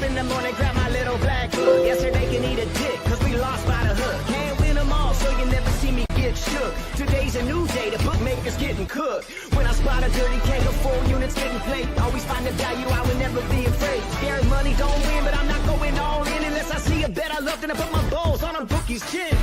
up in the morning, grab my little black book. Yesterday can eat a dick, cause we lost by the hook. Can't win them all, so you never see me get shook. Today's a new day, the bookmaker's getting cooked. When I spot a dirty keg of 4 units getting played, always find the value, I would never be afraid. Scary money don't win, but I'm not going all in unless I see a bet I love, then I put my balls on a bookie's chin.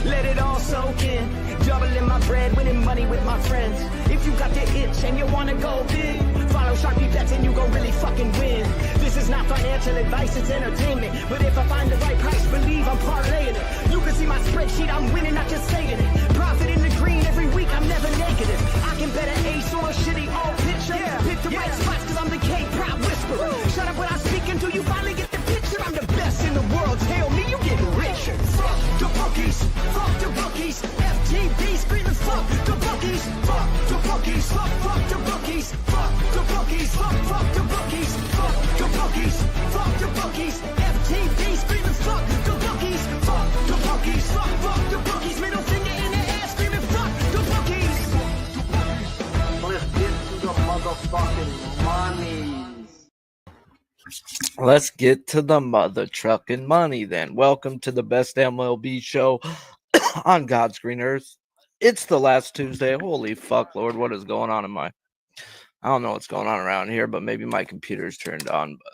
Let it all soak in, doubling my bread, winning money with my friends. If you got the itch and you wanna go big, follow Sharpie bets and you gon' really fucking win. This is not financial advice, it's entertainment. But if I find the right price, believe I'm parlaying it. You can see my spreadsheet, I'm winning, not just saying it. Profit in the green every week, I'm never negative. I can bet an ace or a shitty old picture. Pick the right spots cause I'm the K-pop whisperer. Shut up when I speak until you finally get the picture. I'm the best in the world, tell me you getting richer. Fuck the bookies, fuck the bookies. FTV screaming fuck the bookies, fuck the bookies, fuck the bookies, fuck the bookies, fuck the bookies, fuck the bookies, fuck the bookies. FTV screaming fuck the bookies, fuck the bookies, fuck the bookies. Middle finger in the air screaming fuck the bookies. Let's get to the motherfucking money. Let's get to the mother trucking money then. Welcome to the best MLB show on God's green earth. It's the last Tuesday. Holy fuck, Lord, what is going on in my... I don't know what's going on around here, but maybe my computer's turned on. But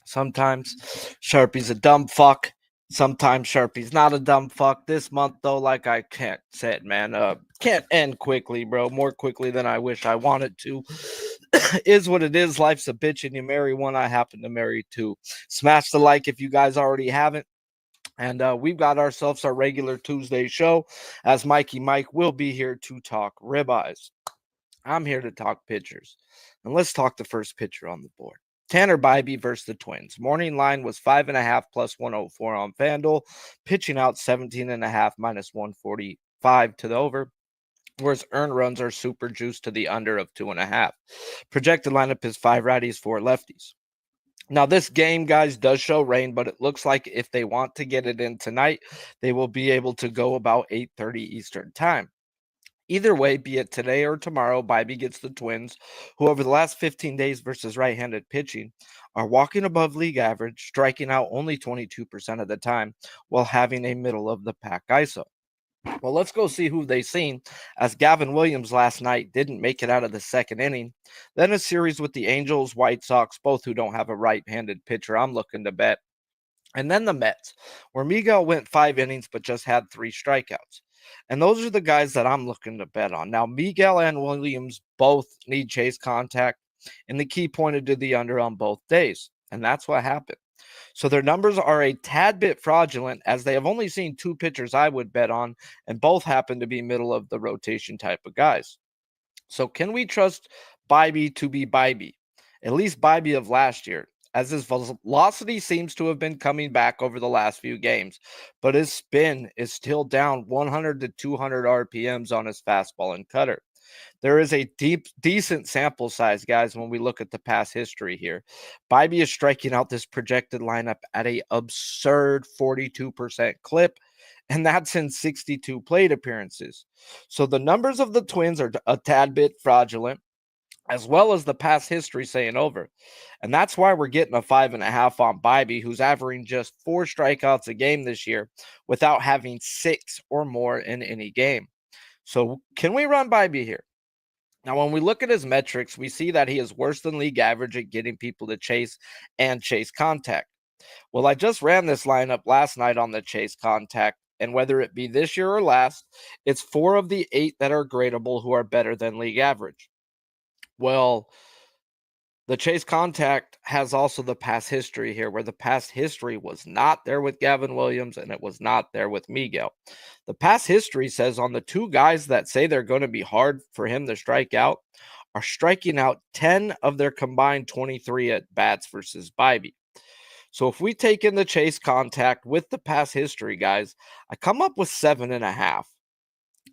sometimes Sharpie's a dumb fuck. Sometimes Sharpie's not a dumb fuck. This month, though, like I can't say it, man. Can't end quickly, bro. More quickly than I wish I wanted to. Is what it is. Life's a bitch and you marry one. I happen to marry two. Smash the like if you guys already haven't. And we've got ourselves our regular Tuesday show, as Mikey Mike will be here to talk ribeyes. I'm here to talk pitchers. And let's talk the first pitcher on the board. Tanner Bybee versus the Twins. Morning line was 5.5 plus 104 on FanDuel. Pitching out 17.5 minus 145 to the over. Whereas earned runs are super juiced to the under of 2.5. Projected lineup is 5 righties, 4 lefties. Now, this game, guys, does show rain, but it looks like if they want to get it in tonight, they will be able to go about 8:30 Eastern time. Either way, be it today or tomorrow, Bybee gets the Twins, who over the last 15 days versus right-handed pitching are walking above league average, striking out only 22% of the time while having a middle-of-the-pack ISO. Well, let's go see who they've seen, as Gavin Williams last night didn't make it out of the second inning. Then a series with the Angels, White Sox, both who don't have a right-handed pitcher I'm looking to bet. And then the Mets, where Miguel went 5 innings but just had 3 strikeouts. And those are the guys that I'm looking to bet on. Now, Miguel and Williams both need chase contact, and the key pointed to the under on both days. And that's what happened. So their numbers are a tad bit fraudulent, as they have only seen 2 pitchers I would bet on, and both happen to be middle of the rotation type of guys. So can we trust Bybee to be Bybee? At least Bybee of last year, as his velocity seems to have been coming back over the last few games, but his spin is still down 100 to 200 RPMs on his fastball and cutter. There is a decent sample size, guys, when we look at the past history here. Bybee is striking out this projected lineup at an absurd 42% clip, and that's in 62 plate appearances. So the numbers of the Twins are a tad bit fraudulent, as well as the past history saying over. And that's why we're getting a 5.5 on Bybee, who's averaging just 4 strikeouts a game this year without having 6 or more in any game. So can we run Bybee here? Now, when we look at his metrics, we see that he is worse than league average at getting people to chase and chase contact. Well, I just ran this lineup last night on the chase contact, and whether it be this year or last, it's 4 of the 8 that are gradable who are better than league average. Well, the chase contact has also the past history here, where the past history was not there with Gavin Williams and it was not there with Miguel. The past history says on the 2 guys that say they're going to be hard for him to strike out are striking out 10 of their combined 23 at bats versus Bybee. So if we take in the chase contact with the past history, guys, I come up with 7.5.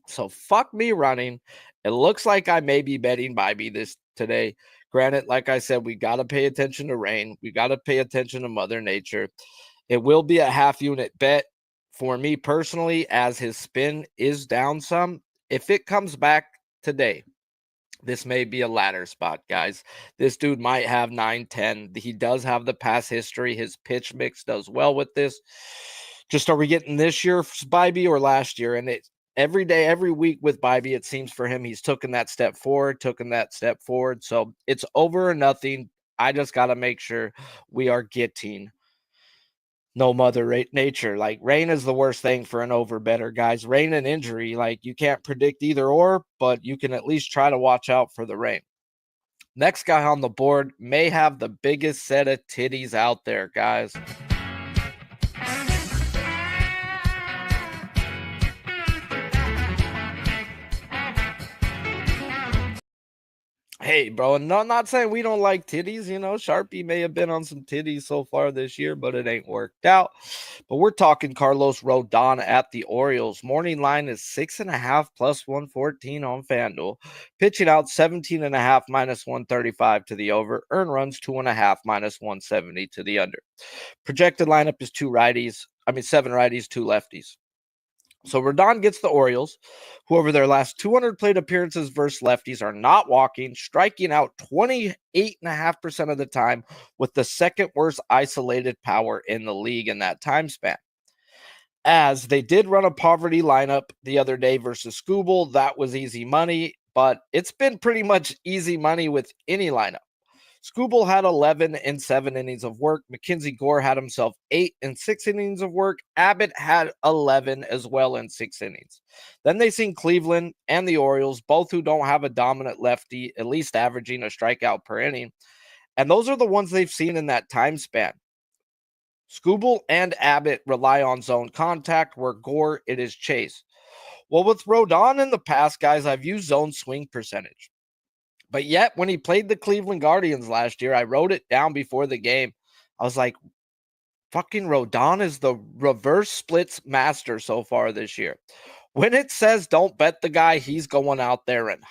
So fuck me running. It looks like I may be betting Bybee this today. Granted, like I said, we got to pay attention to rain. We got to pay attention to Mother Nature. It will be a half unit bet for me personally, as his spin is down some. If it comes back today, This may be a ladder spot, guys. This dude might have 9-10. He does have the pass history. His pitch mix does well with this. Just are we getting this year Bybee or last year? And it every day, every week with Bybee, it seems for him, he's taken that step forward. So it's over or nothing. I just got to make sure we are getting no mother nature. Like, rain is the worst thing for an over better, guys. Rain and injury, like, you can't predict either or, but you can at least try to watch out for the rain. Next guy on the board may have the biggest set of titties out there, guys. Hey, bro, and no, not saying we don't like titties. Sharpie may have been on some titties so far this year, but it ain't worked out. But we're talking Carlos Rodon at the Orioles. Morning line is 6.5 plus 114 on FanDuel. Pitching out 17.5 minus 135 to the over. Earn runs 2.5 minus 170 to the under. Projected lineup is 7 righties, 2 lefties. So Rodon gets the Orioles, who over their last 200 plate appearances versus lefties are not walking, striking out 28.5% of the time with the second worst isolated power in the league in that time span. As they did run a poverty lineup the other day versus Skubal, that was easy money, but it's been pretty much easy money with any lineup. Skubal had 11 in 7 innings of work. Mackenzie Gore had himself 8 in 6 innings of work. Abbott had 11 as well in 6 innings. Then they seen Cleveland and the Orioles, both who don't have a dominant lefty, at least averaging a strikeout per inning. And those are the ones they've seen in that time span. Skubal and Abbott rely on zone contact, where Gore, it is chase. Well, with Rodon in the past, guys, I've used zone swing percentage. But yet, when he played the Cleveland Guardians last year, I wrote it down before the game. I was like, fucking Rodon is the reverse splits master so far this year. When it says don't bet the guy, he's going out there and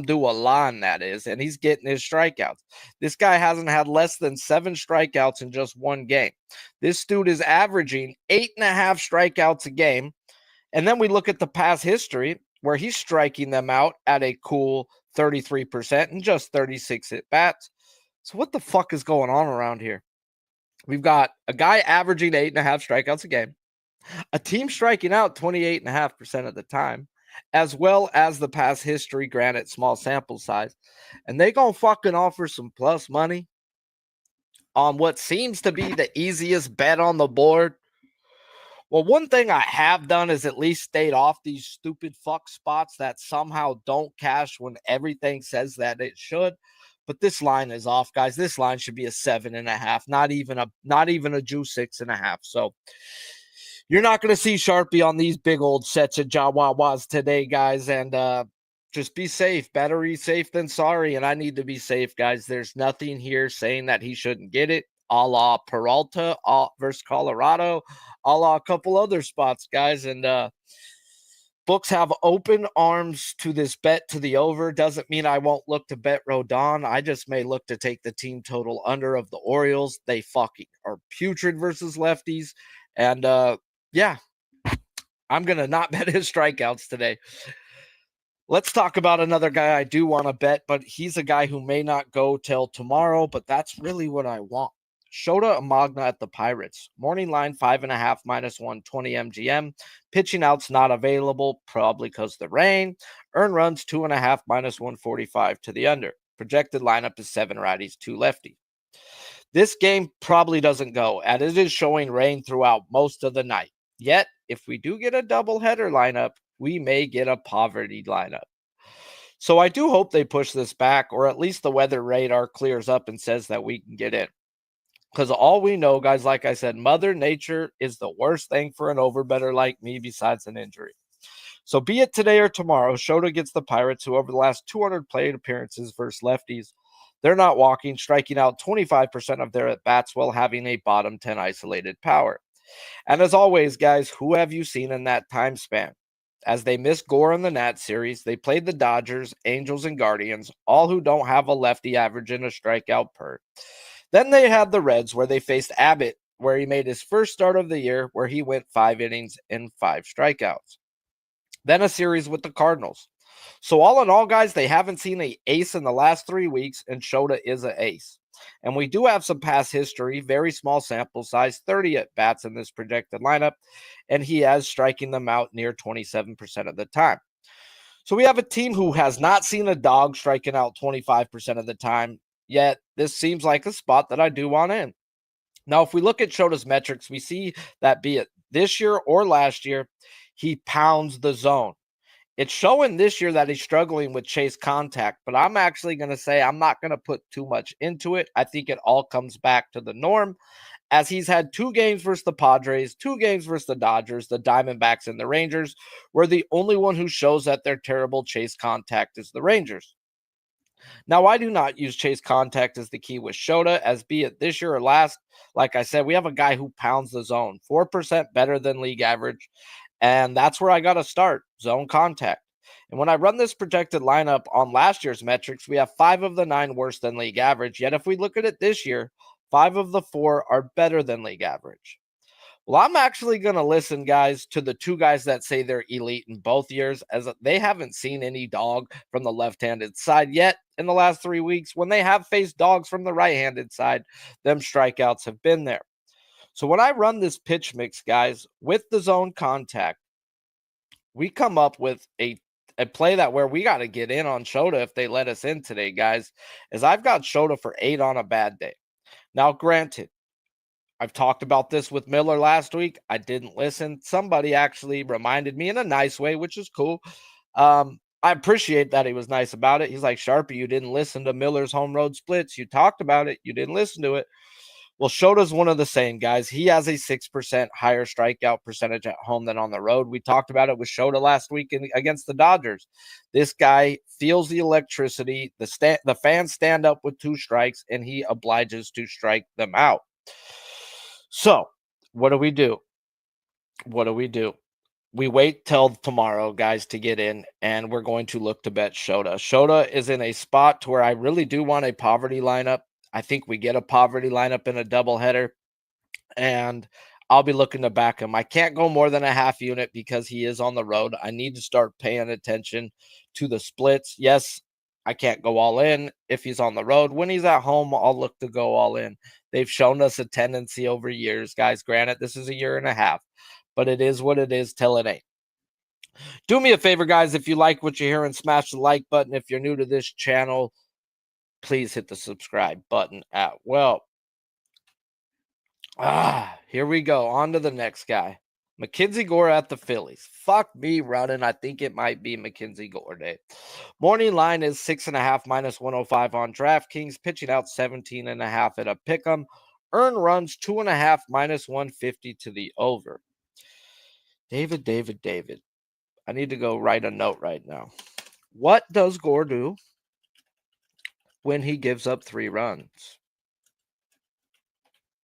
do a line, that is, and he's getting his strikeouts. This guy hasn't had less than 7 strikeouts in just one game. This dude is averaging 8.5 strikeouts a game. And then we look at the past history where he's striking them out at a cool 33% and just 36 at bats. So what the fuck is going on around here? We've got a guy averaging 8.5 strikeouts a game, a team striking out 28.5% of the time, as well as the past history, granted small sample size. And they gonna fucking offer some plus money on what seems to be the easiest bet on the board. Well, one thing I have done is at least stayed off these stupid fuck spots that somehow don't cash when everything says that it should. But this line is off, guys. This line should be a 7.5, not even a juice 6.5. So you're not going to see Sharpie on these big old sets of Jawawas today, guys. And just be safe. Better be safe than sorry. And I need to be safe, guys. There's nothing here saying that he shouldn't get it. A la Peralta versus Colorado, a la a couple other spots, guys. And books have open arms to this bet to the over. Doesn't mean I won't look to bet Rodon. I just may look to take the team total under of the Orioles. They fucking are putrid versus lefties. And yeah, I'm going to not bet his strikeouts today. Let's talk about another guy I do want to bet, but he's a guy who may not go till tomorrow, but that's really what I want. Shota Amagna at the Pirates. Morning line 5.5 minus 120 MGM. Pitching out's not available, probably because the rain. Earn runs 2.5 minus 145 to the under. Projected lineup is 7 righties, 2 lefties. This game probably doesn't go, and it is showing rain throughout most of the night. Yet, if we do get a doubleheader lineup, we may get a poverty lineup. So I do hope they push this back, or at least the weather radar clears up and says that we can get in. Because all we know, guys, like I said, Mother Nature is the worst thing for an overbetter like me besides an injury. So be it today or tomorrow, Shota gets the Pirates, who over the last 200 plate appearances versus lefties, they're not walking, striking out 25% of their at-bats while having a bottom 10 isolated power. And as always, guys, who have you seen in that time span? As they missed Gore in the Nat series, they played the Dodgers, Angels, and Guardians, all who don't have a lefty averaging a strikeout per. Then they had the Reds, where they faced Abbott, where he made his first start of the year, where he went 5 innings and 5 strikeouts. Then a series with the Cardinals, So all in all, guys, they haven't seen an ace in the last 3 weeks, and Shota is an ace. And we do have some past history, very small sample size, 30 at bats in this projected lineup, and he is striking them out near 27% of the time. So we have a team who has not seen a dog striking out 25% of the time, yet this seems like a spot that I do want in. Now, if we look at Shota's metrics, we see that be it this year or last year, he pounds the zone. It's showing this year that he's struggling with chase contact, but I'm actually going to say I'm not going to put too much into it. I think it all comes back to the norm, as he's had 2 games versus the Padres, 2 games versus the Dodgers, the Diamondbacks, and the Rangers, where the only one who shows that they're terrible chase contact is the Rangers. Now, I do not use chase contact as the key with Shota, as be it this year or last. Like I said, we have a guy who pounds the zone, 4% better than league average, and that's where I got to start, zone contact. And when I run this projected lineup on last year's metrics, we have 5 of the 9 worse than league average. Yet if we look at it this year, 5 of the 4 are better than league average. Well, I'm actually going to listen, guys, to the 2 guys that say they're elite in both years, as they haven't seen any dog from the left-handed side yet in the last 3 weeks. When they have faced dogs from the right-handed side, them strikeouts have been there. So when I run this pitch mix, guys, with the zone contact, we come up with a play that where we got to get in on Shota if they let us in today, guys, as I've got Shota for 8 on a bad day. Now, granted, I've talked about this with Miller last week. I didn't listen. Somebody actually reminded me in a nice way, which is cool. I appreciate that he was nice about it. He's like, Sharpie, you didn't listen to Miller's home road splits. You talked about it. You didn't listen to it. Well, Shota's one of the same, guys. He has a 6% higher strikeout percentage at home than on the road. We talked about it with Shota last week against the Dodgers. This guy feels the electricity. The fans stand up with 2 strikes, and he obliges to strike them out. So, what do we do? We wait till tomorrow, guys, to get in, and we're going to look to bet Shota. Shota is in a spot to where I really do want a poverty lineup. I think we get a poverty lineup in a doubleheader, and I'll be looking to back him. I can't go more than a half unit because he is on the road. I need to start paying attention to the splits. Yes, I can't go all in if he's on the road. When he's at home, I'll look to go all in. They've shown us a tendency over years, guys. Granted, this is a year and a half, but it is what it is till it ain't. Do me a favor, guys. If you like what you hear, and smash the like button. If you're new to this channel, please hit the subscribe button as well. Here we go. On to the next guy. Mackenzie Gore at the Phillies. Fuck me running. I think it might be Mackenzie Gore day. Morning line is 6.5 minus 105 on DraftKings. Pitching out 17.5 at a pick'em. Earn runs 2.5 minus 150 to the over. David. I need to go write a note right now. What does Gore do when he gives up 3 runs?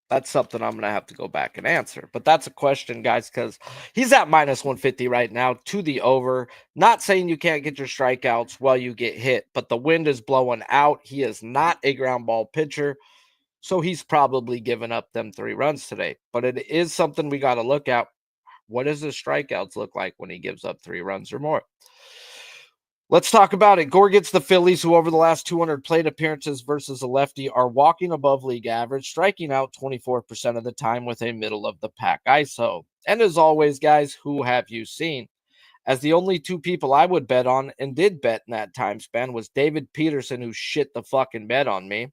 That's something I'm going to have to go back and answer. But that's a question, guys, because he's at minus 150 right now to the over. Not saying you can't get your strikeouts while you get hit, but the wind is blowing out. He is not a ground ball pitcher, so he's probably given up them 3 runs today. But it is something we got to look at. What does his strikeouts look like when he gives up 3 runs or more? Let's talk about it. Gore gets the Phillies, who over the last 200 plate appearances versus a lefty are walking above league average, striking out 24% of the time with a middle-of-the-pack ISO. And as always, guys, who have you seen? As the only 2 people I would bet on and did bet in that time span was David Peterson, who shit the fucking bed on me.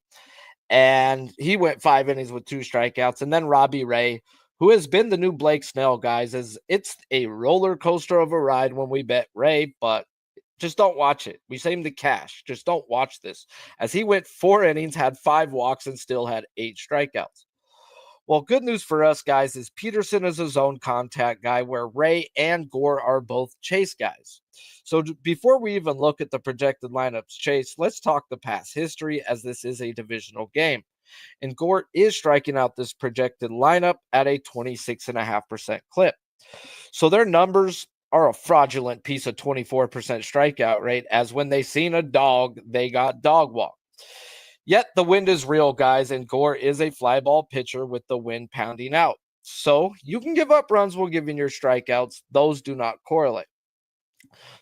And he went 5 innings with 2 strikeouts. And then Ribeye, who has been the new Blake Snell, guys, as it's a roller coaster of a ride when we bet Ray, but just don't watch it. We save him the cash. Just don't watch this. As he went 4 innings, had 5 walks, and still had 8 strikeouts. Well, good news for us, guys, is Peterson is a zone contact guy where Ray and Gore are both chase guys. So before we even look at the projected lineups chase, let's talk the past history, as this is a divisional game. And Gore is striking out this projected lineup at a 26.5% clip. So their numbers are a fraudulent piece of 24% strikeout rate, as when they seen a dog, they got dog walked. Yet the wind is real, guys, and Gore is a fly ball pitcher with the wind pounding out. So you can give up runs while giving your strikeouts. Those do not correlate.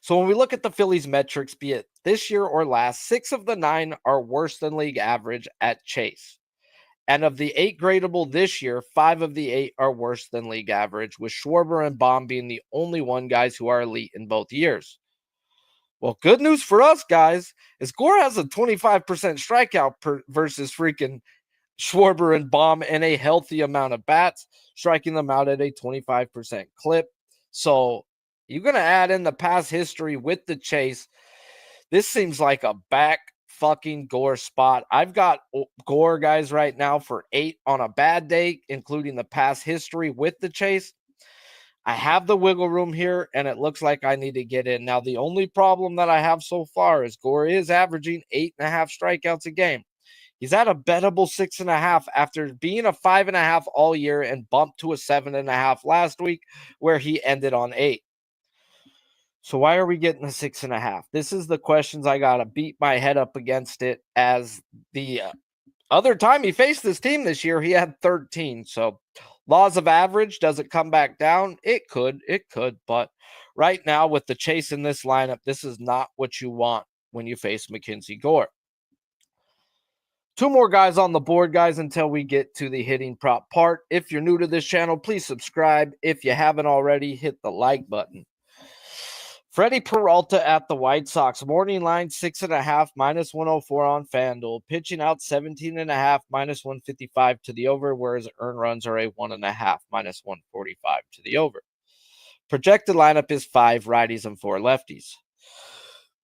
So when we look at the Phillies metrics, be it this year or last, 6 of the 9 are worse than league average at chase. And of the 8 gradable this year, 5 of the 8 are worse than league average, with Schwarber and Baum being the only one guys who are elite in both years. Well, good news for us, guys, is Gore has a 25% strikeout versus freaking Schwarber and Baum and a healthy amount of bats, striking them out at a 25% clip. So you're going to add in the past history with the chase. This seems like a back fucking Gore spot. I've got Gore guys right now for 8 on a bad day, including the past history with the chase. I have the wiggle room here, and it looks like I need to get in. Now, the only problem that I have so far is Gore is averaging 8.5 strikeouts a game. He's at a bettable 6.5 after being a 5.5 all year and bumped to a 7.5 last week, where he ended on 8. So why are we getting a 6.5? This is the questions I got to beat my head up against it, as the other time he faced this team this year, he had 13. So laws of average, does it come back down? It could. But right now with the chase in this lineup, this is not what you want when you face Mackenzie Gore. 2 more guys on the board, guys, until we get to the hitting prop part. If you're new to this channel, please subscribe. If you haven't already, hit the like button. Freddie Peralta at the White Sox. Morning line 6.5, minus 104 on FanDuel. Pitching out 17.5, minus 155 to the over, whereas earned runs are a 1.5, minus 145 to the over. Projected lineup is 5 righties and 4 lefties.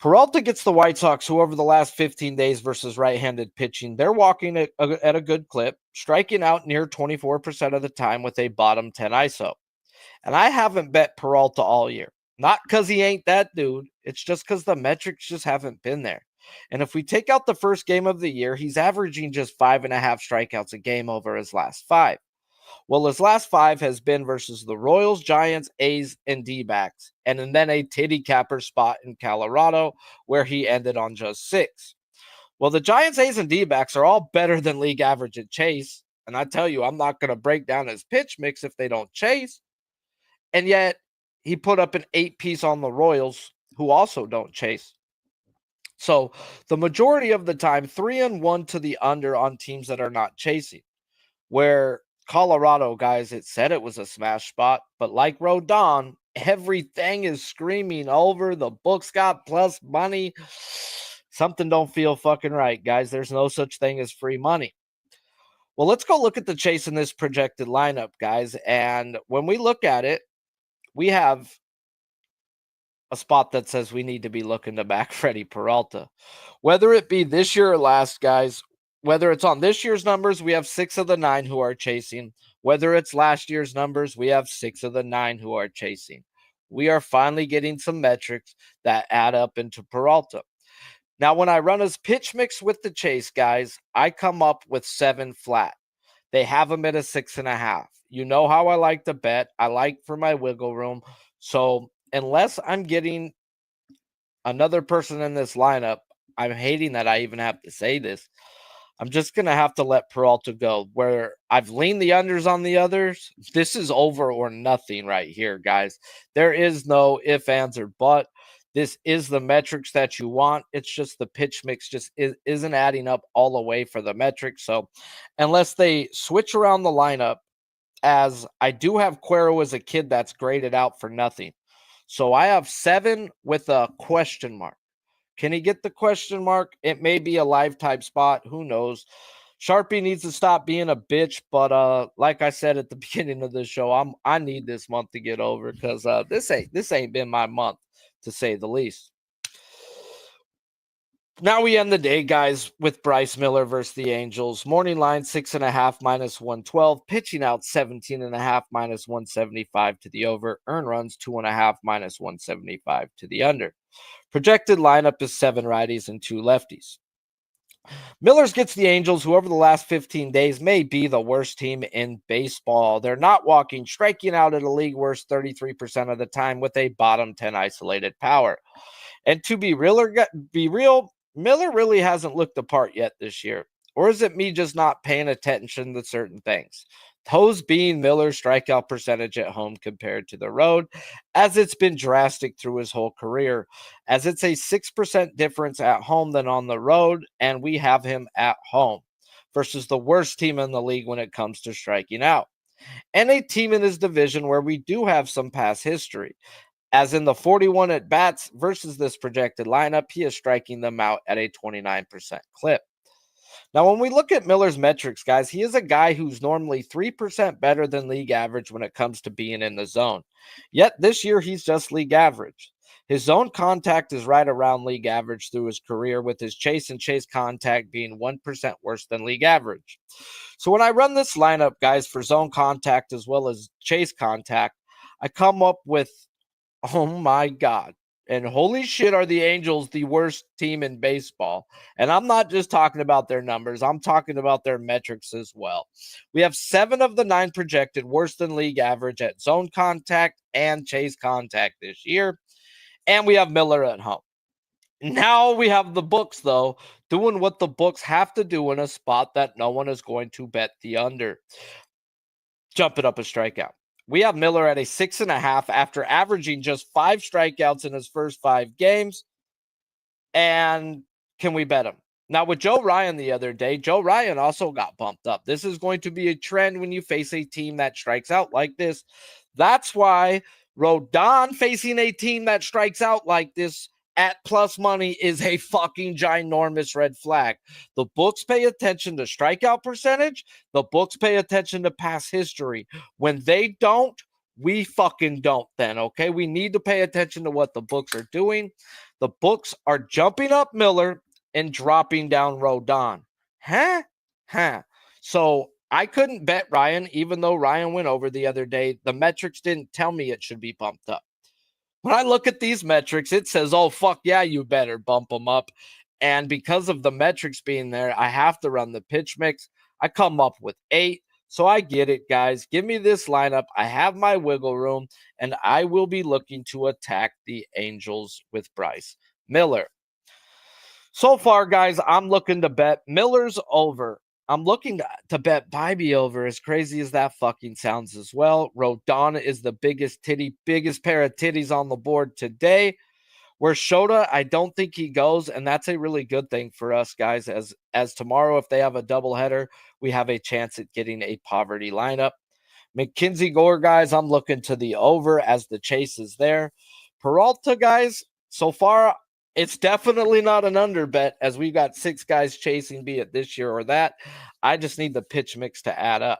Peralta gets the White Sox, who over the last 15 days versus right-handed pitching, they're walking at a good clip, striking out near 24% of the time with a bottom 10 ISO. And I haven't bet Peralta all year. Not because he ain't that dude. It's just because the metrics just haven't been there. And if we take out the first game of the year, he's averaging just 5.5 strikeouts a game over his last 5. Well, his last 5 has been versus the Royals, Giants, A's, and D-backs, and then a titty capper spot in Colorado where he ended on just 6. Well, the Giants, A's, and D-backs are all better than league average at chase, and I tell you, I'm not going to break down his pitch mix if they don't chase. And yet, he put up an 8-piece on the Royals, who also don't chase. So, the majority of the time, 3-1 to the under on teams that are not chasing. Where Colorado, guys, it said it was a smash spot, but like Rodon, everything is screaming over. The books got plus money. Something don't feel fucking right, guys. There's no such thing as free money. Well, let's go look at the chase in this projected lineup, guys. And when we look at it, we have a spot that says we need to be looking to back Freddie Peralta. Whether it be this year or last, guys, whether it's on this year's numbers, we have 6 of the 9 who are chasing. Whether it's last year's numbers, we have 6 of the 9 who are chasing. We are finally getting some metrics that add up into Peralta. Now, when I run his pitch mix with the chase, guys, I come up with 7 flat. They have him at a 6.5. You know how I like to bet. I like for my wiggle room. So unless I'm getting another person in this lineup, I'm hating that I even have to say this, I'm just going to have to let Peralta go. Where I've leaned the unders on the others, this is over or nothing right here, guys. There is no if, ands, or but. This is the metrics that you want. It's just the pitch mix just isn't adding up all the way for the metrics. So unless they switch around the lineup, as I do have Cuero as a kid that's graded out for nothing. So I have 7 with a question mark. Can he get the question mark? It may be a lifetime spot. Who knows? Sharpie needs to stop being a bitch. But like I said at the beginning of the show, I need this month to get over because this ain't been my month, to say the least. Now we end the day, guys, with Bryce Miller versus the Angels. Morning line 6.5, minus 112. Pitching out 17.5, minus 175 to the over. Earned runs 2.5, minus 175 to the under. Projected lineup is 7 righties and 2 lefties. Millers gets the Angels, who over the last 15 days may be the worst team in baseball. They're not walking, striking out at a league worst 33% of the time with a bottom 10 isolated power. And to be real, Miller really hasn't looked the part yet this year. Or is it me just not paying attention to certain things? Those being Miller's strikeout percentage at home compared to the road, as it's been drastic through his whole career, as it's a 6% difference at home than on the road, and we have him at home versus the worst team in the league when it comes to striking out. And a team in his division where we do have some past history, as in the 41 at bats versus this projected lineup, he is striking them out at a 29% clip. Now, when we look at Miller's metrics, guys, he is a guy who's normally 3% better than league average when it comes to being in the zone. Yet this year, he's just league average. His zone contact is right around league average through his career, with his chase and chase contact being 1% worse than league average. So when I run this lineup, guys, for zone contact as well as chase contact, I come up with, oh my God, and holy shit, are the Angels the worst team in baseball? And I'm not just talking about their numbers. I'm talking about their metrics as well. We have 7 of the 9 projected worse than league average at zone contact and chase contact this year. And we have Miller at home. Now we have the books, though, doing what the books have to do in a spot that no one is going to bet the under. Jumping up a strikeout. We have Miller at a 6.5 after averaging just 5 strikeouts in his first 5 games. And can we bet him? Now, with Joe Ryan the other day, Joe Ryan also got bumped up. This is going to be a trend when you face a team that strikes out like this. That's why Rodon facing a team that strikes out like this at plus money is a fucking ginormous red flag. The books pay attention to strikeout percentage. The books pay attention to past history. When they don't, we fucking don't then, okay? We need to pay attention to what the books are doing. The books are jumping up Miller and dropping down Rodon. So I couldn't bet Ryan, even though Ryan went over the other day. The metrics didn't tell me it should be bumped up. When I look at these metrics, it says, oh, fuck yeah, you better bump them up. And because of the metrics being there, I have to run the pitch mix. I come up with 8. So I get it, guys. Give me this lineup. I have my wiggle room, and I will be looking to attack the Angels with Bryce Miller. So far, guys, I'm looking to bet Miller's over. I'm looking to bet Bibee over, as crazy as that fucking sounds as well. Rodon is the biggest pair of titties on the board today. Where Shota, I don't think he goes, and that's a really good thing for us, guys, as tomorrow, if they have a doubleheader, we have a chance at getting a poverty lineup. McKenzie Gore, guys, I'm looking to the over as the chase is there. Peralta, guys, so far, it's definitely not an under bet, as we've got 6 guys chasing, be it this year or that. I just need the pitch mix to add up.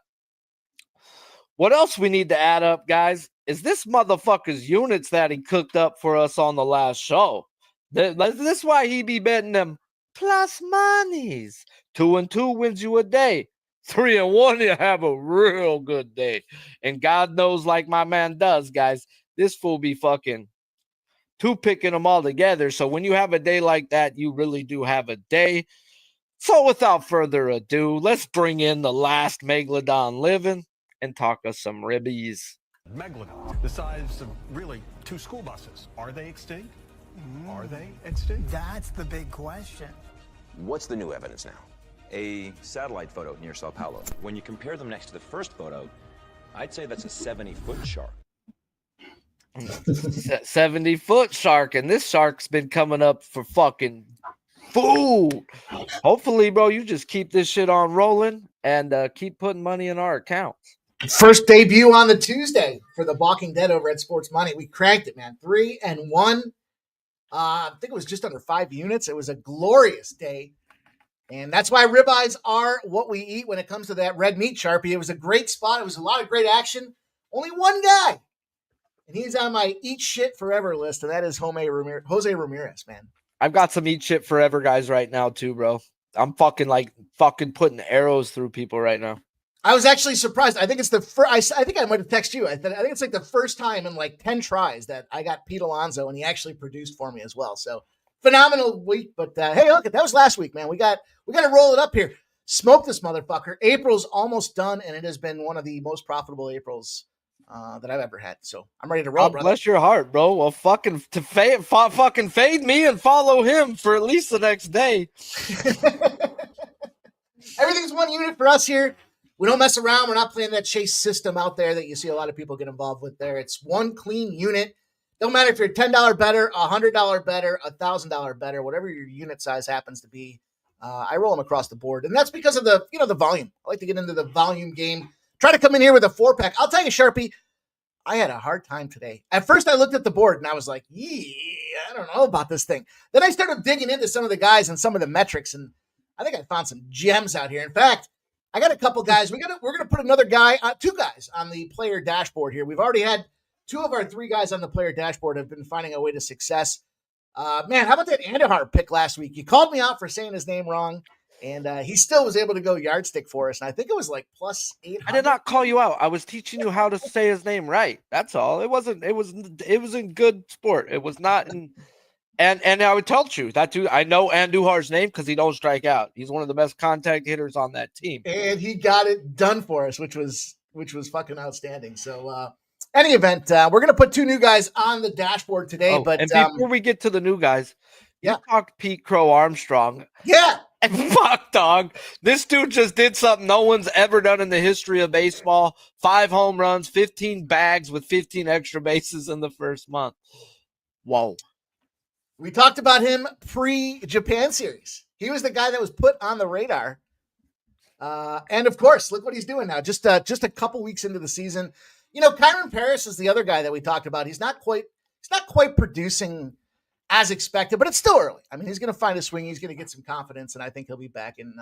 What else we need to add up, guys, is this motherfucker's units that he cooked up for us on the last show. This is why he be betting them plus monies. 2 and 2 wins you a day. 3 and 1, you have a real good day. And God knows, like my man does, guys, this fool be fucking 2 picking them all together. So when you have a day like that, you really do have a day. So without further ado, let's bring in the last Megalodon living and talk us some ribbies. Megalodon, the size of really 2 school buses. Are they extinct? Are they extinct? That's the big question. What's the new evidence now? A satellite photo near Sao Paulo. When you compare them next to the first photo, I'd say that's a 70-foot shark. 70-foot shark, and this shark's been coming up for fucking food. Hopefully, bro, you just keep this shit on rolling and keep putting money in our accounts. First debut on the Tuesday for the Balking Dead over at Sports Money. We cranked it, man. 3 and 1. I think it was just under 5 units. It was a glorious day. And that's why ribeyes are what we eat when it comes to that red meat, Sharpie. It was a great spot. It was a lot of great action. Only one guy. And he's on my eat shit forever list, and that is Jose Ramirez, man. I've got some eat shit forever guys right now too, bro. I'm fucking putting arrows through people right now. I was actually surprised. I think it's the first. I think I might have texted you. I think it's like the first time in like 10 tries that I got Pete Alonso, and he actually produced for me as well. So phenomenal week. But hey, look, that was last week, man. We got to roll it up here. Smoke this motherfucker. April's almost done, and it has been one of the most profitable Aprils that I've ever had. So I'm ready to roll, brother. Bless your heart, bro. Well, fucking fade me and follow him for at least the next day. Everything's 1 unit for us here. We don't mess around. We're not playing that chase system out there that you see a lot of people get involved with there. It's one clean unit. Don't matter if you're $10 better, $100 better, $1,000 better, whatever your unit size happens to be. I roll them across the board. And that's because of the volume. I like to get into the volume game. Try to come in here with a 4-pack. I'll tell you, Sharpie, I had a hard time today. At first, I looked at the board and I was like, I don't know about this thing. Then I started digging into some of the guys and some of the metrics, and I think I found some gems out here. In fact, I got a couple guys. We're gonna put another guy, 2 guys on the player dashboard here. We've already had 2 of our 3 guys on the player dashboard have been finding a way to success. Man, how about that Andahar pick last week? You called me out for saying his name wrong. And he still was able to go yardstick for us. And I think it was like plus 800. I did not call you out. I was teaching you how to say his name right. That's all. It was in good sport. It was not in, and I would tell you that too. I know Andujar's name because he don't strike out. He's one of the best contact hitters on that team. And he got it done for us, which was fucking outstanding. So any event, we're gonna put 2 new guys on the dashboard today. But and before we get to the new guys, you talked Pete Crow Armstrong. Yeah. And fuck, dog. This dude just did something no one's ever done in the history of baseball. 5 home runs, 15 bags with 15 extra bases in the first month. Whoa. We talked about him pre-Japan series. He was the guy that was put on the radar. And of course, look what he's doing now. Just a couple weeks into the season. You know, Kyron Paris is the other guy that we talked about. He's not quite producing as expected, but it's still early. I mean, he's going to find a swing. He's going to get some confidence, and I think he'll be back in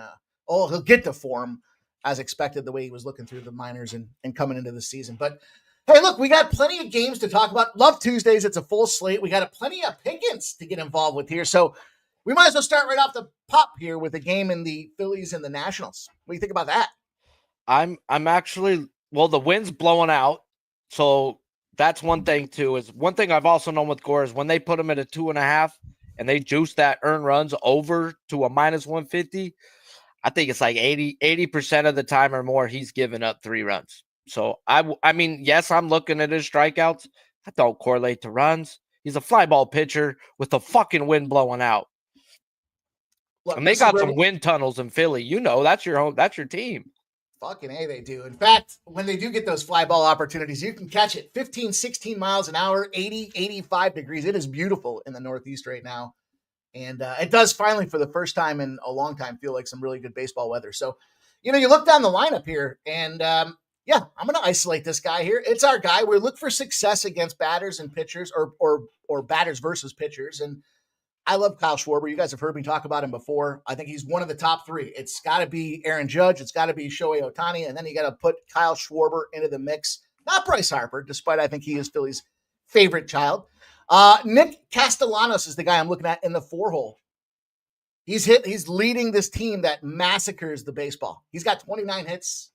he'll get to form as expected the way he was looking through the minors and coming into the season. But, hey, look, we got plenty of games to talk about. Love Tuesdays. It's a full slate. We got plenty of pickings to get involved with here. So we might as well start right off the pop here with a game in the Phillies and the Nationals. What do you think about that? I'm actually, well, the wind's blowing out, so that's one thing, too. Is one thing I've also known with Gore is when they put him at a 2.5 and they juice that earned runs over to a minus 150, I think it's like 80% of the time or more he's giving up 3 runs. So, I mean, yes, I'm looking at his strikeouts. That don't correlate to runs. He's a fly ball pitcher with the fucking wind blowing out. Look, and they got some wind tunnels in Philly. You know, that's your team. Fucking A, they do. In fact, when they do get those fly ball opportunities, you can catch it 15, 16 miles an hour, 80, 85 degrees. It is beautiful in the Northeast right now. And it does finally, for the first time in a long time, feel like some really good baseball weather. So, you know, you look down the lineup here, and I'm going to isolate this guy here. It's our guy. We look for success against batters and pitchers or batters versus pitchers. And I love Kyle Schwarber. You guys have heard me talk about him before. I think he's one of the top 3. It's got to be Aaron Judge. It's got to be Shohei Ohtani. And then you got to put Kyle Schwarber into the mix. Not Bryce Harper, despite I think he is Philly's favorite child. Nick Castellanos is the guy I'm looking at in the 4-hole. He's leading this team that massacres the baseball. He's got 29 hits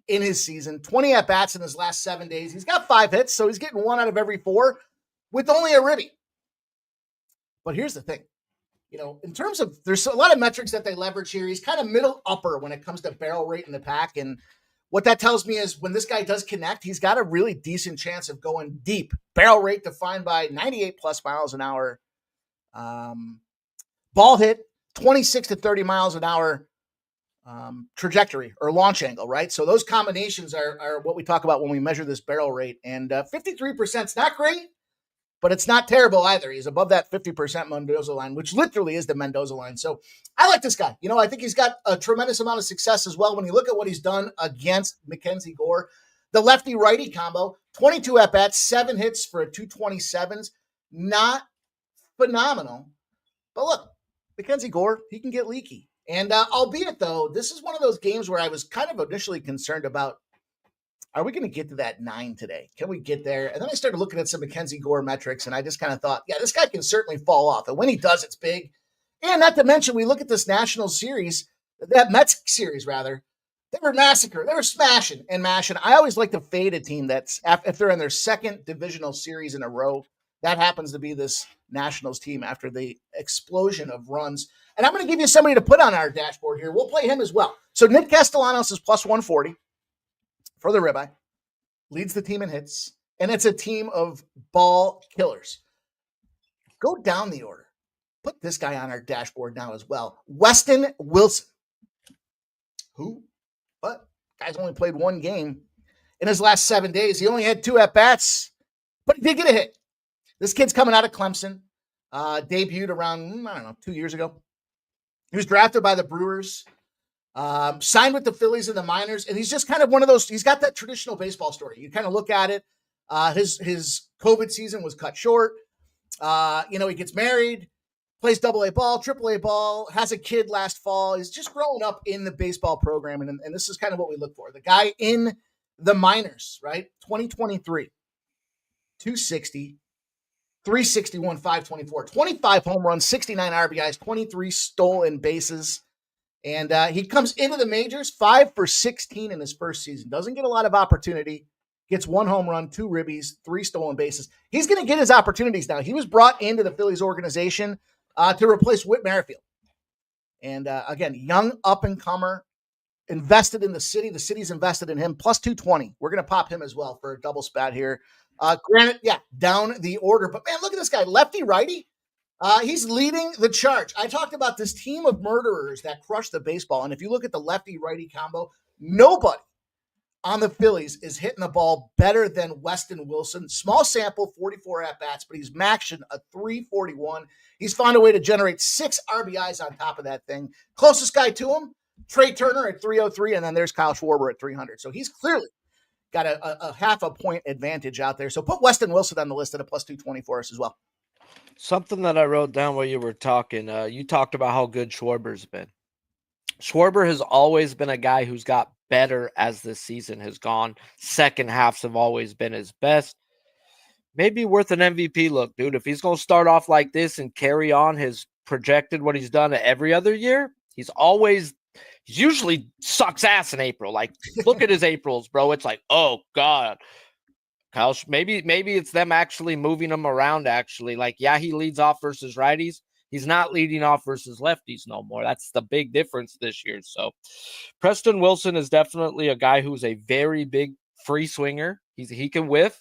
in his season, 20 at-bats in his last 7 days. He's got 5 hits, so he's getting 1 out of every 4 with only a ribby. But here's the thing, you know, in terms of, there's a lot of metrics that they leverage here. He's kind of middle upper when it comes to barrel rate in the pack. And what that tells me is when this guy does connect, he's got a really decent chance of going deep. Barrel rate defined by 98 plus miles an hour. Ball hit, 26 to 30 miles an hour trajectory or launch angle, right? So those combinations are what we talk about when we measure this barrel rate. And 53% is not great, but it's not terrible either. He's above that 50% Mendoza line, which literally is the Mendoza line. So I like this guy. You know, I think he's got a tremendous amount of success as well. When you look at what he's done against Mackenzie Gore, the lefty-righty combo, 22 at-bats, 7 hits for a 227s. Not phenomenal. But look, Mackenzie Gore, he can get leaky. And albeit, though, this is one of those games where I was kind of initially concerned about, are we going to get to that 9 today? Can we get there? And then I started looking at some Mackenzie Gore metrics, and I just kind of thought, yeah, this guy can certainly fall off. And when he does, it's big. And not to mention, we look at this National Series, that Mets series, rather, they were massacred. They were smashing and mashing. I always like to fade a team that's, if they're in their 2nd divisional series in a row, that happens to be this Nationals team after the explosion of runs. And I'm going to give you somebody to put on our dashboard here. We'll play him as well. So Nick Castellanos is plus 140. For the Ribeye, leads the team in hits, and it's a team of ball killers. Go down the order. Put this guy on our dashboard now as well. Weston Wilson. Who? What? Guy's only played one game in his last 7 days. He only had 2 at-bats, but he did get a hit. This kid's coming out of Clemson, debuted around, 2 years ago. He was drafted by the Brewers, signed with the Phillies in the minors, and he's just kind of one of those, he's got that traditional baseball story. You kind of look at it. His COVID season was cut short. He gets married, plays AA ball, AAA ball, has a kid last fall. He's just growing up in the baseball program, and this is kind of what we look for. The guy in the minors, right? 2023, 260, 361, 524, 25 home runs, 69 RBIs, 23 stolen bases. And he comes into the majors 5 for 16 in his first season. Doesn't get a lot of opportunity. Gets 1 home run, 2 ribbies, 3 stolen bases. He's going to get his opportunities now. He was brought into the Phillies organization to replace Whit Merrifield. And again, young up-and-comer, invested in the city. The city's invested in him, plus 220. We're going to pop him as well for a double spat here. Granted, down the order. But, man, look at this guy, lefty-righty. He's leading the charge. I talked about this team of murderers that crush the baseball. And if you look at the lefty-righty combo, nobody on the Phillies is hitting the ball better than Weston Wilson. Small sample, 44 at-bats, but he's maxing a 341. He's found a way to generate 6 RBIs on top of that thing. Closest guy to him, Trey Turner at 303, and then there's Kyle Schwarber at 300. So he's clearly got a half a point advantage out there. So put Weston Wilson on the list at a plus 220 for us as well. Something that I wrote down while you were talking, you talked about how good Schwarber's been. Schwarber has always been a guy who's got better as the season has gone. Second halves have always been his best. Maybe worth an MVP look, dude. If he's going to start off like this and carry on his projected what he's done every other year, he's usually sucks ass in April. Like, look at his Aprils, bro. It's like, oh, God. Kyle, maybe it's them actually moving him around, actually. Like, yeah, he leads off versus righties. He's not leading off versus lefties no more. That's the big difference this year. So Preston Wilson is definitely a guy who's a very big free swinger. He can whiff,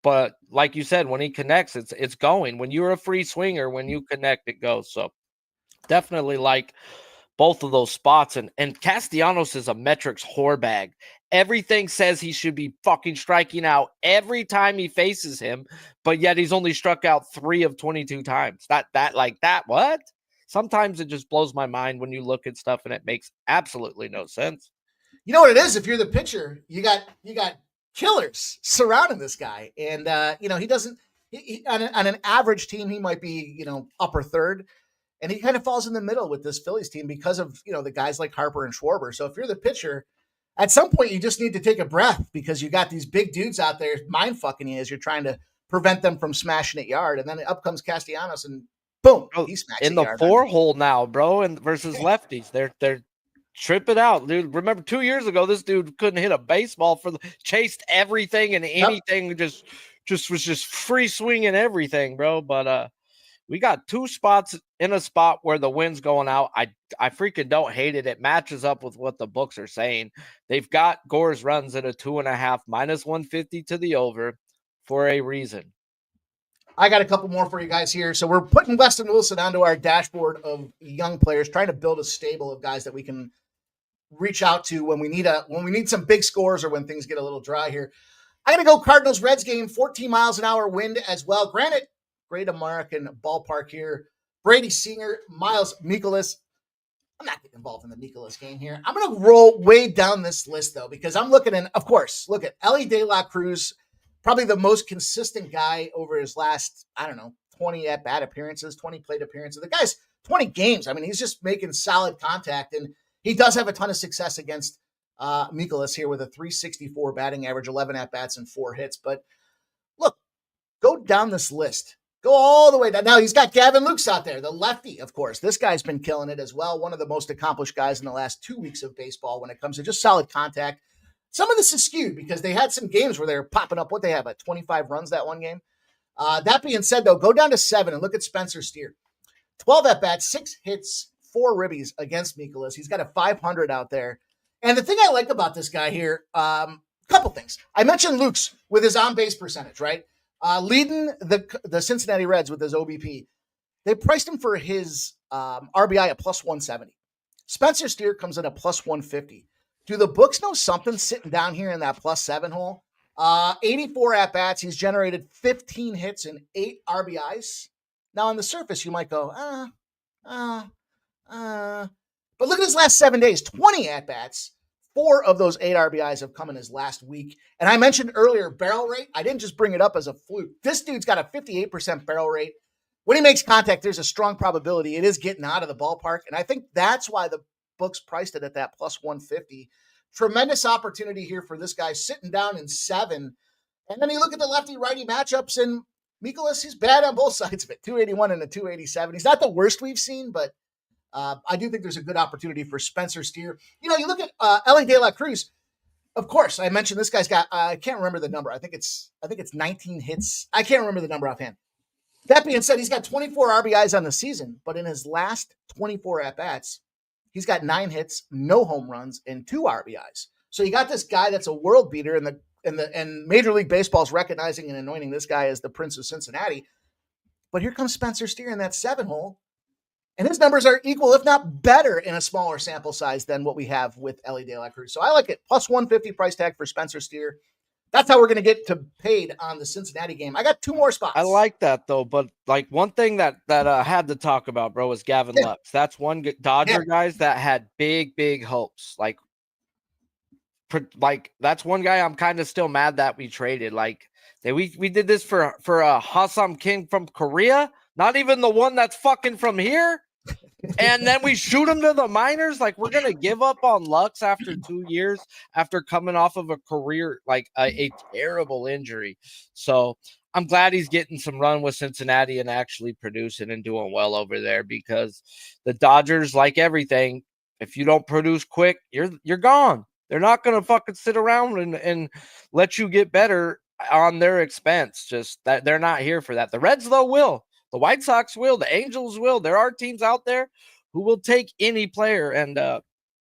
but like you said, when he connects, it's going. When you're a free swinger, when you connect, it goes. So definitely like both of those spots. And Castellanos is a metrics whore bag. Everything says he should be fucking striking out every time he faces him, but yet he's only struck out 3 of 22 times. What? Sometimes it just blows my mind when you look at stuff and it makes absolutely no sense. You know what it is? If you're the pitcher, you got killers surrounding this guy. And, he doesn't, on an average team, he might be, upper third. And he kind of falls in the middle with this Phillies team because of, the guys like Harper and Schwarber. So if you're the pitcher, at some point you just need to take a breath because you got these big dudes out there mind fucking you as you're trying to prevent them from smashing it yard. And then up comes Castellanos and boom, he smacks in the yard. 4-hole now, bro, and versus lefties. They're tripping out, dude. Remember 2 years ago, this dude couldn't hit a baseball chased everything and anything, just free swinging everything, bro. But we got 2 spots in a spot where the wind's going out. I freaking don't hate it. It matches up with what the books are saying. They've got Gore's runs at a 2.5, minus 150 to the over for a reason. I got a couple more for you guys here. So we're putting Weston Wilson onto our dashboard of young players, trying to build a stable of guys that we can reach out to when we need some big scores or when things get a little dry here. I got to go Cardinals Reds game, 14 miles an hour wind as well. Granted, Great American Ballpark here. Brady Singer, Miles Mikolas. I'm not getting involved in the Mikolas game here. I'm going to roll way down this list, though, because I'm looking at, of course, look at Ellie De La Cruz, probably the most consistent guy over his last, 20 at-bat appearances, 20 plate appearances. The guy's 20 games. I mean, he's just making solid contact, and he does have a ton of success against Mikolas here with a 364 batting average, 11 at-bats and 4 hits. But look, go down this list. Go all the way down. Now, he's got Gavin Lukes out there, the lefty, of course. This guy's been killing it as well. One of the most accomplished guys in the last 2 weeks of baseball when it comes to just solid contact. Some of this is skewed because they had some games where they were popping up. What they have, 25 runs that one game. That being said, though, go down to 7 and look at Spencer Steer. 12 at-bats, 6 hits, 4 ribbies against Mikolas. He's got a 500 out there. And the thing I like about this guy here, couple things. I mentioned Lukes with his on-base percentage, right? Leading the Cincinnati Reds with his OBP. They priced him for his RBI at plus 170. Spencer Steer comes in at plus 150. Do the books know something sitting down here in that +7 hole? 84 at-bats. He's generated 15 hits and 8 RBIs. Now, on the surface, you might go, but look at his last 7 days, 20 at-bats. 4 of those 8 RBIs have come in his last week. And I mentioned earlier barrel rate. I didn't just bring it up as a fluke. This dude's got a 58% barrel rate. When he makes contact, there's a strong probability it is getting out of the ballpark. And I think that's why the books priced it at that +150. Tremendous opportunity here for this guy sitting down in 7. And then you look at the lefty-righty matchups, and Mikolas, he's bad on both sides of it. 281 and a 287. He's not the worst we've seen, but I do think there's a good opportunity for Spencer Steer. You know, you look at Ellie De La Cruz. Of course, I mentioned this guy's got, I can't remember the number. I think it's 19 hits. I can't remember the number offhand. That being said, he's got 24 RBIs on the season, but in his last 24 at-bats, he's got 9 hits, no home runs, and 2 RBIs. So you got this guy that's a world beater, and Major League Baseball is recognizing and anointing this guy as the Prince of Cincinnati. But here comes Spencer Steer in that 7 hole, and his numbers are equal, if not better, in a smaller sample size than what we have with Ellie De La Cruz. So I like it. +150 price tag for Spencer Steer. That's how we're going to get to paid on the Cincinnati game. I got 2 more spots. I like that, though. But like one thing that I had to talk about, bro, is Gavin Lux. That's one Dodger guys that had big hopes. Like that's one guy I'm kind of still mad that we traded. Like we did this for Ha-Seong Kim from Korea, not even the one that's fucking from here. And then we shoot him to the minors. Like, we're gonna give up on Lux after 2 years after coming off of a career, like a terrible injury. So I'm glad he's getting some run with Cincinnati and actually producing and doing well over there, because the Dodgers, like everything, if you don't produce quick, you're gone. They're not gonna fucking sit around and let you get better on their expense. Just that they're not here for that. The Reds, though, will. The White Sox will. The Angels will. There are teams out there who will take any player. And,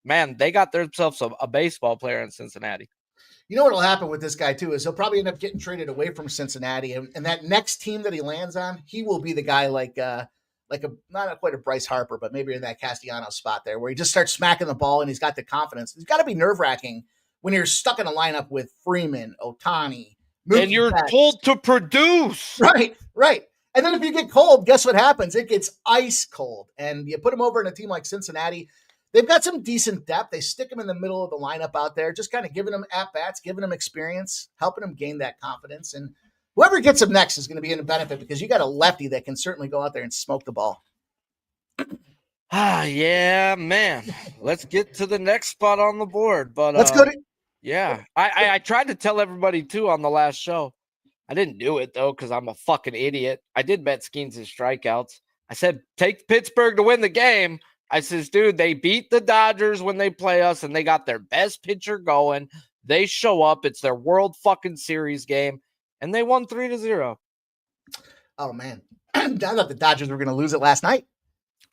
man, they got themselves a baseball player in Cincinnati. You know what will happen with this guy, too, is he'll probably end up getting traded away from Cincinnati. And that next team that he lands on, he will be the guy like not quite a Bryce Harper, but maybe in that Castellanos spot there, where he just starts smacking the ball and he's got the confidence. It's got to be nerve-wracking when you're stuck in a lineup with Freeman, Ohtani, Mookie and you're Betts. told to produce. Right. And then if you get cold, guess what happens? It gets ice cold. And you put them over in a team like Cincinnati. They've got some decent depth. They stick them in the middle of the lineup out there, just kind of giving them at-bats, giving them experience, helping them gain that confidence. And whoever gets them next is going to be in a benefit, because you got a lefty that can certainly go out there and smoke the ball. Yeah, man. Let's get to the next spot on the board. But let's go to. Yeah, I tried to tell everybody, too, on the last show. I didn't do it, though, because I'm a fucking idiot. I did bet Skeens' strikeouts. I said, take Pittsburgh to win the game. I says, dude, they beat the Dodgers when they play us, and they got their best pitcher going. They show up. It's their World fucking Series game, and they won 3-0. Oh, man. I thought the Dodgers were going to lose it last night.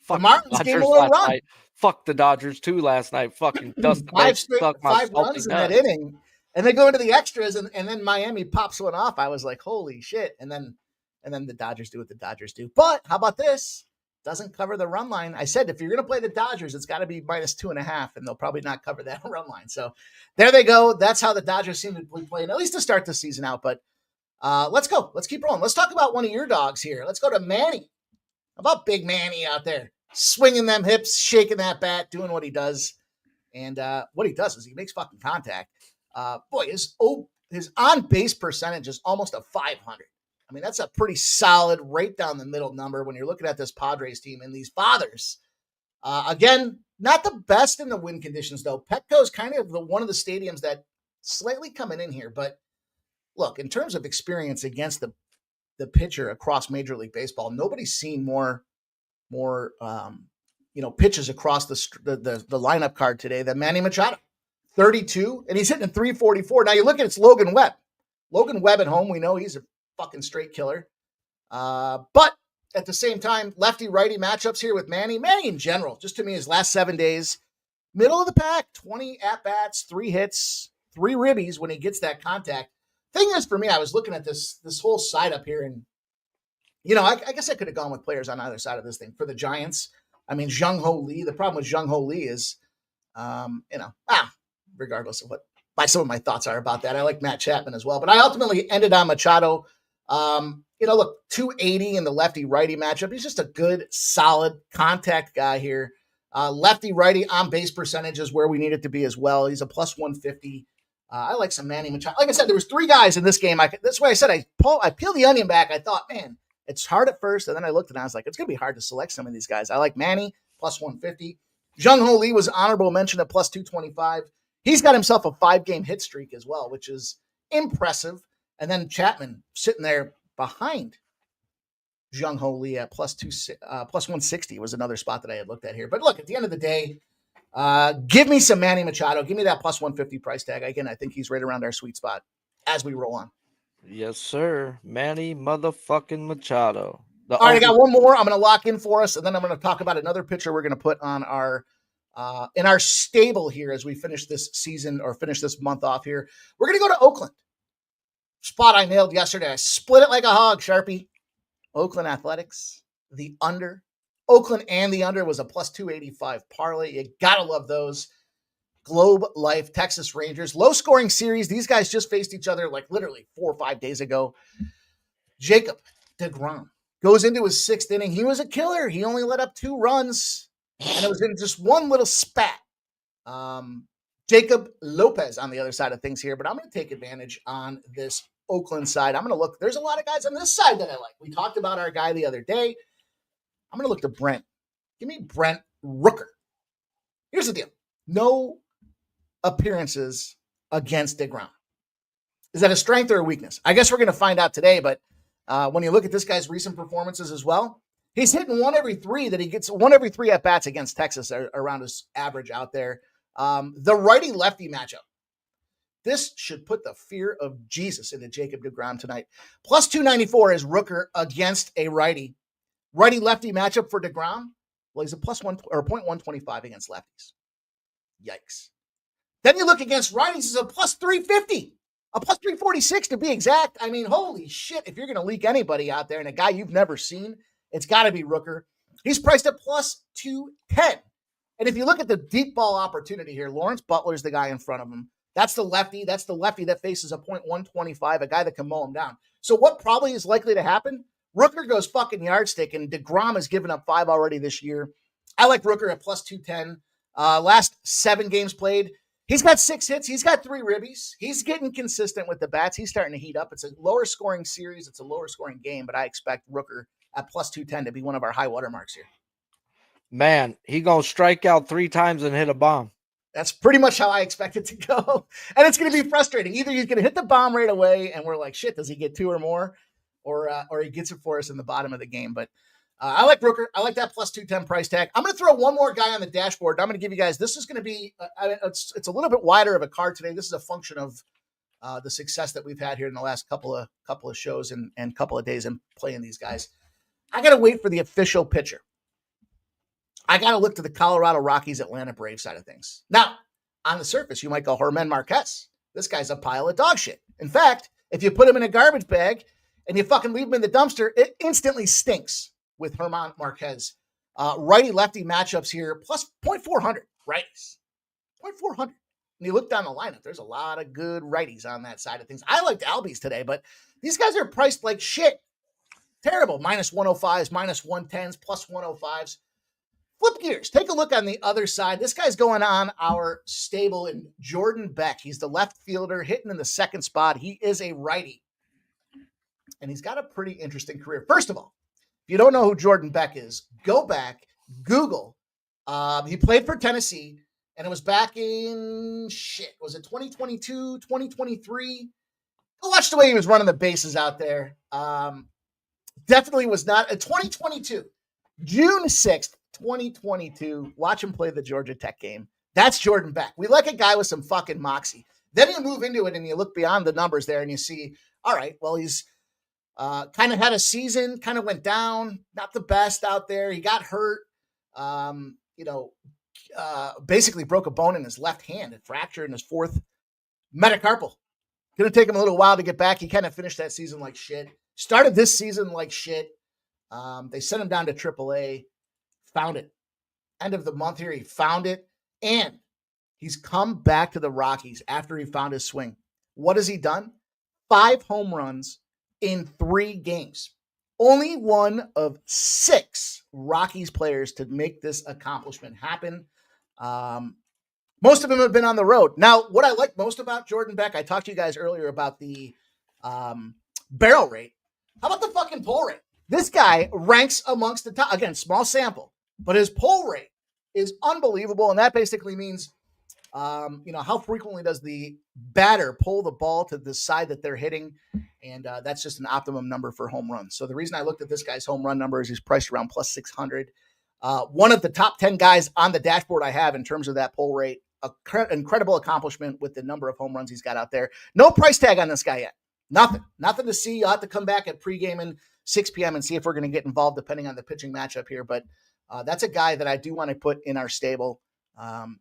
Fuck the Marlins gave a little run. Night. Fuck the Dodgers, too, last night. Fucking Dustin 5 runs in that inning. And they go into the extras, and then Miami pops one off. I was like, holy shit. And then the Dodgers do what the Dodgers do. But how about this? Doesn't cover the run line. I said, if you're going to play the Dodgers, it's got to be -2.5, and they'll probably not cover that run line. So there they go. That's how the Dodgers seem to be playing, at least to start the season out. But let's go. Let's keep rolling. Let's talk about one of your dogs here. Let's go to Manny. How about Big Manny out there? Swinging them hips, shaking that bat, doing what he does. And what he does is he makes fucking contact. Boy, his on-base percentage is almost a 500. I mean, that's a pretty solid, right down the middle number when you're looking at this Padres team and these fathers. Again, not the best in the wind conditions, though. Petco is kind of one of the stadiums that slightly coming in here. But look, in terms of experience against the pitcher across Major League Baseball, nobody's seen more pitches across the lineup card today than Manny Machado. 32, and he's hitting a 344. Now you look at it's Logan Webb. Logan Webb at home, we know he's a fucking straight killer. But at the same time, lefty-righty matchups here with Manny. Manny in general, just to me, his last 7 days, middle of the pack, 20 at-bats, 3 hits, 3 ribbies when he gets that contact. Thing is, for me, I was looking at this whole side up here, and, I guess I could have gone with players on either side of this thing. For the Giants, I mean, Jung Ho Lee, the problem with Jung Ho Lee is, regardless of what some of my thoughts are about that. I like Matt Chapman as well, but I ultimately ended on Machado. Look, 280 in the lefty-righty matchup. He's just a good, solid contact guy here. Lefty-righty on base percentage is where we need it to be as well. He's a plus 150. I like some Manny Machado. Like I said, there was 3 guys in this game. That's why I said I peeled the onion back. I thought, man, it's hard at first, and then I looked at it and I was like, it's going to be hard to select some of these guys. I like Manny, plus 150. Jung-Ho Lee was honorable mention at plus 225. He's got himself a 5-game hit streak as well, which is impressive. And then Chapman sitting there behind Jung-Ho Lee at plus 160 was another spot that I had looked at here. But look, at the end of the day, give me some Manny Machado. Give me that plus 150 price tag. Again, I think he's right around our sweet spot as we roll on. Yes, sir. Manny motherfucking Machado. All right, I got one more I'm going to lock in for us, and then I'm going to talk about another pitcher we're going to put on our in our stable here as we finish this season or finish this month off here. We're going to go to Oakland. Spot I nailed yesterday. I split it like a hog, Sharpie. Oakland Athletics, the under. Oakland and the under was a plus 285 parlay. You got to love those. Globe Life, Texas Rangers. Low-scoring series. These guys just faced each other like literally 4 or 5 days ago. Jacob deGrom goes into his 6th inning. He was a killer. He only let up 2 runs, and it was in just one little spat. Jacob Lopez on the other side of things here, but I'm going to take advantage on this Oakland side. I'm going to look. There's a lot of guys on this side that I like. We talked about our guy the other day. I'm going to look to Brent. Give me Brent Rooker. Here's the deal. No appearances against DeGrom. Is that a strength or a weakness? I guess we're going to find out today, but when you look at this guy's recent performances as well, he's hitting 1 every 3 that he gets 1 every 3 at-bats against Texas around his average out there. The righty-lefty matchup. This should put the fear of Jesus into Jacob deGrom tonight. Plus 294 is Rooker against a righty. Righty-lefty matchup for deGrom. Well, he's a plus 1 or 0.125 against lefties. Yikes. Then you look against righties, he's a plus 350. A plus 346 to be exact. I mean, holy shit. If you're going to leak anybody out there and a guy you've never seen, it's got to be Rooker. He's priced at plus 210. And if you look at the deep ball opportunity here, Lawrence Butler's the guy in front of him. That's the lefty. That's the lefty that faces a 0.125, a guy that can mow him down. So what probably is likely to happen? Rooker goes fucking yardstick, and deGrom has given up 5 already this year. I like Rooker at plus 210. Last 7 games played, he's got 6 hits. He's got 3 ribbies. He's getting consistent with the bats. He's starting to heat up. It's a lower scoring series. It's a lower scoring game, but I expect Rooker at plus 210 to be one of our high water marks here. Man, he going to strike out 3 times and hit a bomb. That's pretty much how I expect it to go. And it's going to be frustrating. Either he's going to hit the bomb right away and we're like, shit, does he get 2 or more? Or he gets it for us in the bottom of the game. But I like Rooker. I like that plus 210 price tag. I'm going to throw one more guy on the dashboard. I'm going to give you guys, this is going to be, it's a little bit wider of a card today. This is a function of the success that we've had here in the last couple of shows and couple of days in playing these guys. I got to wait for the official pitcher. I got to look to the Colorado Rockies Atlanta Braves side of things. Now, on the surface, you might go Germán Marquez. This guy's a pile of dog shit. In fact, if you put him in a garbage bag and you fucking leave him in the dumpster, it instantly stinks with Germán Marquez. Righty-lefty matchups here, plus 0.400 righties. 0.400. And you look down the lineup, there's a lot of good righties on that side of things. I liked Albies today, but these guys are priced like shit. Terrible. Minus 105s, minus 110s, plus 105s. Flip gears. Take a look on the other side. This guy's going on our stable in Jordan Beck. He's the left fielder hitting in the 2nd spot. He is a righty. And he's got a pretty interesting career. First of all, if you don't know who Jordan Beck is, go back, Google. He played for Tennessee, and it was back in, was it 2022, 2023? Go watch the way he was running the bases out there. Definitely was not, 2022, June 6th, 2022. Watch him play the Georgia Tech game. That's Jordan Beck. We like a guy with some fucking moxie. Then you move into it and you look beyond the numbers there and you see, all right, well, he's kind of had a season, kind of went down, not the best out there. He got hurt, basically broke a bone in his left hand and fractured in his 4th metacarpal. Going to take him a little while to get back. He kind of finished that season like shit. Started this season like shit. They sent him down to AAA. Found it. End of the month here, he found it. And He's come back to the Rockies after he found his swing. What has he done? 5 home runs in 3 games. Only one of 6 Rockies players to make this accomplishment happen. Most of them have been on the road. Now, what I like most about Jordan Beck, I talked to you guys earlier about the barrel rate. How about the fucking pull rate? This guy ranks amongst the top. Again, small sample, but his pull rate is unbelievable. And that basically means, how frequently does the batter pull the ball to the side that they're hitting? And that's just an optimum number for home runs. So the reason I looked at this guy's home run number is he's priced around plus 600. One of the top 10 guys on the dashboard I have in terms of that pull rate. Incredible accomplishment with the number of home runs he's got out there. No price tag on this guy yet. Nothing to see. You'll have to come back at pregame and 6 p.m. and see if we're going to get involved depending on the pitching matchup here. But that's a guy that I do want to put in our stable.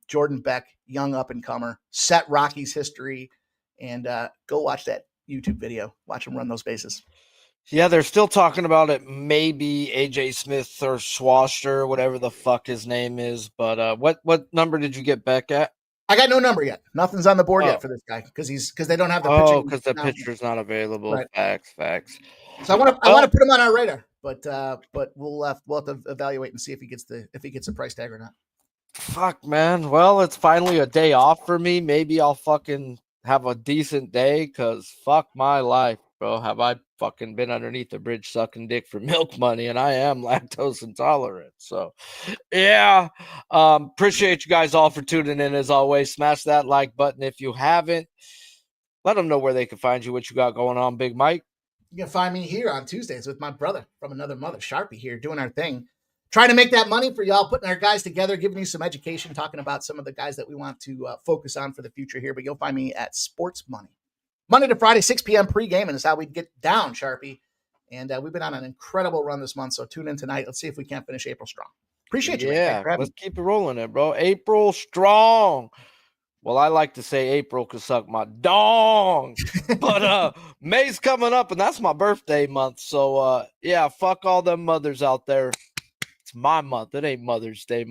Jordan Beck, young up-and-comer, set Rockies history, and go watch that YouTube video. Watch him run those bases. Yeah, they're still talking about it. Maybe AJ Smith or Swashter, whatever the fuck his name is. But what number did you get Beck at? I got no number yet. Nothing's on the board yet for this guy because they don't have the pitching. Oh, because the pitcher's not available. Right. Facts. So I want to put him on our radar, but we'll have to evaluate and see if he gets a price tag or not. Fuck, man. Well, it's finally a day off for me. Maybe I'll fucking have a decent day because fuck my life, bro. Have I fucking been underneath the bridge sucking dick for milk money, and I am lactose intolerant. So, yeah. Appreciate you guys all for tuning in as always. Smash that like button if you haven't. Let them know where they can find you, what you got going on, Big Mike. You can find me here on Tuesdays with my brother from another mother, Sharpie, here doing our thing. Trying to make that money for y'all, putting our guys together, giving you some education, talking about some of the guys that we want to focus on for the future here. But you'll find me at Sports Money. Monday to Friday, 6 p.m. pregame, and is how we get down, Sharpie. And we've been on an incredible run this month, so tune in tonight. Let's see if we can't finish April strong. Appreciate you. Yeah, let's keep it rolling there, bro. April strong. Well, I like to say April could suck my dong. But May's coming up, and that's my birthday month. So, yeah, fuck all them mothers out there. It's my month. It ain't Mother's Day month.